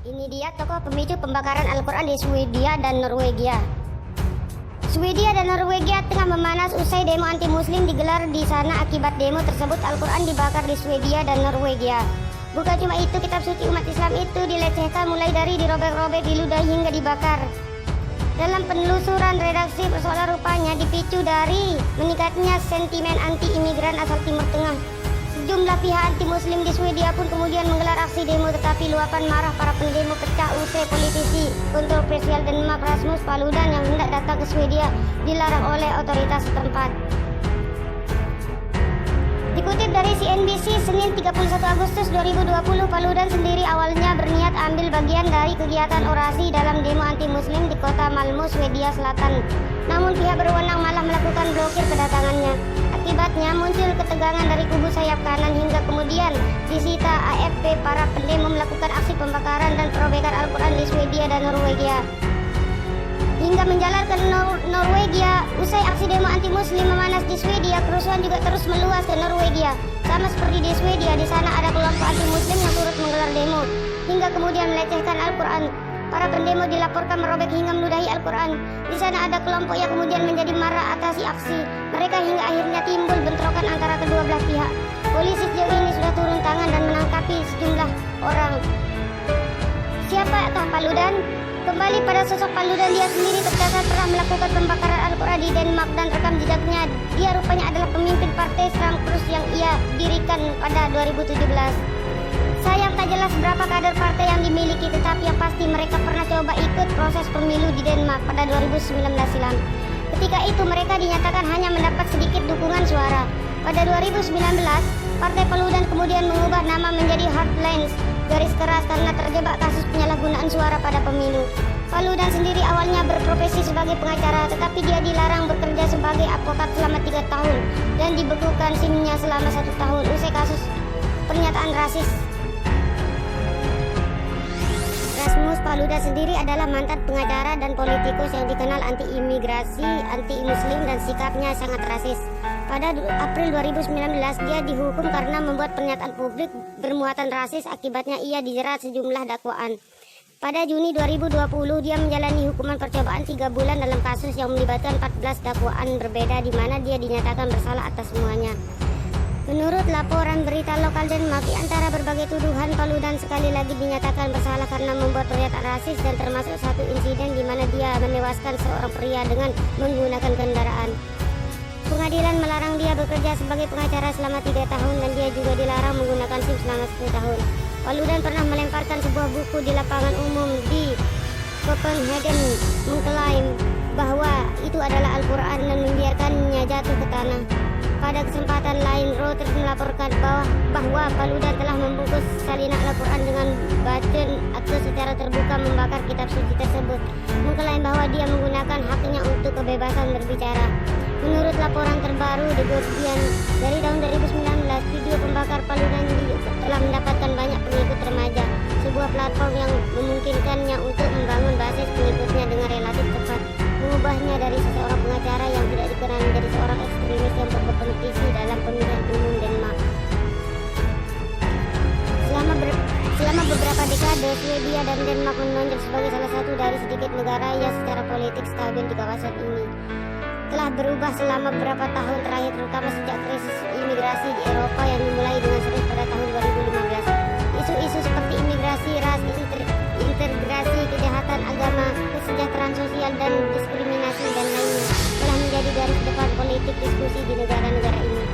Ini dia tokoh pemicu pembakaran Al-Quran di Swedia dan Norwegia. Swedia dan Norwegia tengah memanas usai demo anti-muslim digelar di sana. Akibat demo tersebut Al-Quran dibakar di Swedia dan Norwegia. Bukan cuma itu, kitab suci umat Islam itu dilecehkan mulai dari dirobek-robek, diludahi hingga dibakar. Dalam penelusuran redaksi, persoalan rupanya dipicu dari meningkatnya sentimen anti-imigran asal Timur Tengah. Sejumlah pihak anti-muslim di Swedia pun kemudian menggelar aksi demo, tetapi luapan marah para pendemo pecah usai politisi kontroversial Denmark Rasmus Paludan yang hendak datang ke Swedia dilarang oleh otoritas setempat. Dikutip dari CNBC, Senin 31 Agustus 2020, Paludan sendiri awalnya berniat ambil bagian dari kegiatan orasi dalam demo anti-muslim di kota Malmö, Swedia Selatan. Namun pihak berwenang malah melakukan blokir kedatangannya. Akibatnya muncul ketegangan dari kubu sayap kanan hingga kemudian disita AFP. Para pendemo melakukan aksi pembakaran dan perobekan Al-Quran di Swedia dan Norwegia. Hingga menjalar ke Norwegia, usai aksi demo anti-muslim memanas di Swedia, kerusuhan juga terus meluas ke Norwegia. Sama seperti di Swedia, di sana ada kelompok anti-muslim yang turut menggelar demo, hingga kemudian melecehkan Al-Quran. Para pendemo dilaporkan merobek hingga meludahi Al-Quran. Di sana ada kelompok yang kemudian menjadi marah atas aksi mereka hingga akhirnya timbul bentrokan antara kedua belah pihak. Polisi sejauh ini sudah turun tangan dan menangkapi sejumlah orang. Siapa toh Paludan? Kembali pada sosok Paludan, dia sendiri tercatat pernah melakukan pembakaran Al-Quran di Denmark dan rekam jejaknya. Dia rupanya adalah pemimpin partai Sramkrus yang ia dirikan pada 2017. Sayang tak jelas berapa kader partai yang dimiliki, tetapi yang pasti mereka pernah coba ikut proses pemilu di Denmark pada 2019 silam. Ketika itu mereka dinyatakan hanya mendapat sedikit dukungan suara. Pada 2019, partai Paludan kemudian mengubah nama menjadi Heartlands, garis keras, karena terjebak kasus penyalahgunaan suara pada pemilu. Paludan sendiri awalnya berprofesi sebagai pengacara, tetapi dia dilarang bekerja sebagai advokat selama 3 tahun dan dibekukan SIM-nya selama 1 tahun usai kasus pernyataan rasis. Rasmus Paludan sendiri adalah mantan pengacara dan politikus yang dikenal anti-imigrasi, anti-muslim, dan sikapnya sangat rasis. Pada April 2019, dia dihukum karena membuat pernyataan publik bermuatan rasis. Akibatnya ia dijerat sejumlah dakwaan. Pada Juni 2020, dia menjalani hukuman percobaan 3 bulan dalam kasus yang melibatkan 14 dakwaan berbeda, di mana dia dinyatakan bersalah atas semuanya. Menurut laporan berita lokal Denmark, di antara berbagai tuduhan, Paludan sekali lagi dinyatakan bersalah karena membuat pernyataan rasis dan termasuk satu insiden di mana dia menewaskan seorang pria dengan menggunakan kendaraan. Pengadilan melarang dia bekerja sebagai pengacara selama 3 tahun dan dia juga dilarang menggunakan SIM selama 10 tahun. Paludan pernah melemparkan sebuah buku di lapangan umum di Copenhagen, mengklaim bahwa itu adalah Al-Quran dan membiarkannya jatuh ke tanah. Pada kesempatan lain, Reuters melaporkan bahwa Paludan telah membungkus salinan Al-Quran dengan bacaan atau secara terbuka membakar kitab suci tersebut, mengklaim bahwa dia menggunakan haknya untuk kebebasan berbicara. Menurut laporan terbaru The Guardian dari tahun 2019, video pembakar Paludan telah mendapatkan banyak pengikut remaja, sebuah platform yang memungkinkannya untuk membangun basis pengikutnya dengan relatif cepat, mengubahnya dari seseorang pengacara yang tidak dikenal menjadi seorang ekstremis yang berkompetisi dalam pemilihan umum Denmark. Selama beberapa dekade, Swedia dan Denmark menonjol sebagai salah satu dari sedikit negara yang secara politik stabil di kawasan ini. Telah berubah selama beberapa tahun terakhir, terutama sejak krisis imigrasi di Eropa yang dimulai dengan serius pada tahun 2015. Isu-isu seperti imigrasi, ras, integrasi, kejahatan agama, kesejahteraan sosial, dan diskriminasi dan lainnya telah menjadi garis depan politik diskusi di negara-negara ini.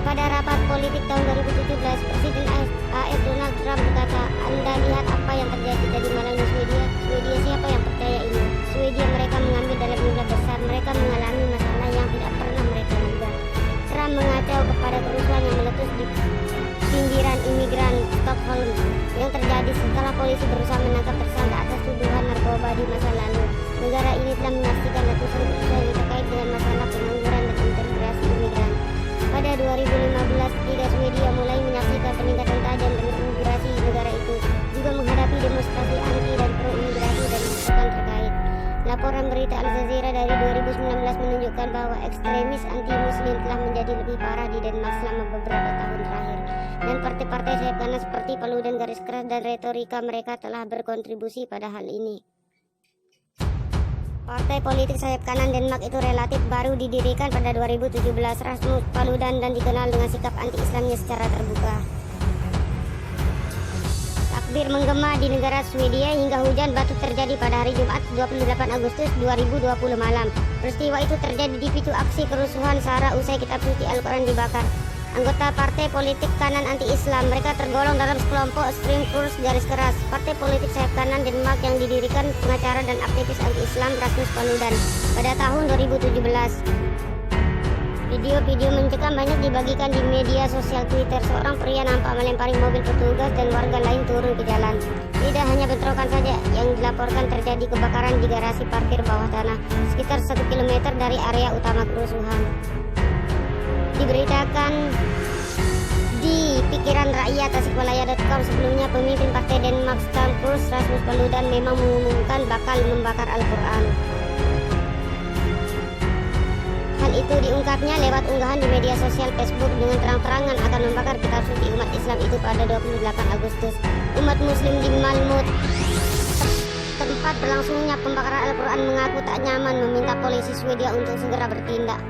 Pada rapat politik tahun 2017, Presiden AS Donald Trump berkata, "Anda lihat apa yang terjadi tadi malam di Swedia? Swedia siapa yang percaya ini? Swedia mereka mengambil dalam jumlah besar, mereka mengalami masalah yang tidak pernah mereka duga." Trump mengacau kepada kerusuhan yang meletus di pinggiran imigran Stockholm yang terjadi setelah polisi berusaha menangkap tersangka atas tuduhan narkoba di masa lalu. Negara ini telah menyaksikan ratusan kerusuhan yang terkait dengan masalah pengangguran dan integrasi imigran. Pada 2015, ketika Swedia mulai menyaksikan peningkatan tajam dengan imigrasi, negara itu juga menghadapi demonstrasi anti dan pro imigrasi dan desakan terkait. Laporan berita Al Jazeera dari 2019 menunjukkan menyebutkan bahwa ekstremis anti-muslim telah menjadi lebih parah di Denmark selama beberapa tahun terakhir. Dan partai-partai sayap kanan seperti Paludan garis keras dan retorika mereka telah berkontribusi pada hal ini. Partai politik sayap kanan Denmark itu relatif baru didirikan pada 2017. Rasmus Paludan dan dikenal dengan sikap anti-Islamnya secara terbuka. Takbir menggema di negara Swedia hingga hujan batu terjadi pada hari Jumat 28 Agustus 2020 malam. Peristiwa itu terjadi dipicu aksi kerusuhan SARA usai kitab suci Al-Quran dibakar. Anggota partai politik kanan anti-Islam, mereka tergolong dalam kelompok Extreme Kurs garis keras. Partai politik sayap kanan Denmark yang didirikan pengacara dan aktivis anti-Islam Rasmus Paludan pada tahun 2017. Video-video mencekam banyak dibagikan di media sosial Twitter. Seorang pria nampak melempari mobil petugas dan warga lain turun ke jalan. Tidak hanya bentrokan saja yang dilaporkan terjadi kebakaran di garasi parkir bawah tanah sekitar 1 km dari area utama kerusuhan. Diberitakan di Pikiran Rakyat Tasikmalaya.com sebelumnya pemimpin partai Denmark Extreme Kurs Rasmus Paludan memang mengumumkan bakal membakar Al-Quran. Hal itu diungkapnya lewat unggahan di media sosial Facebook dengan terang-terangan akan membakar kitab suci umat Islam itu pada 28 Agustus. Umat muslim di Malmö, tempat berlangsungnya pembakaran Al-Quran, mengaku tak nyaman meminta polisi Swedia untuk segera bertindak.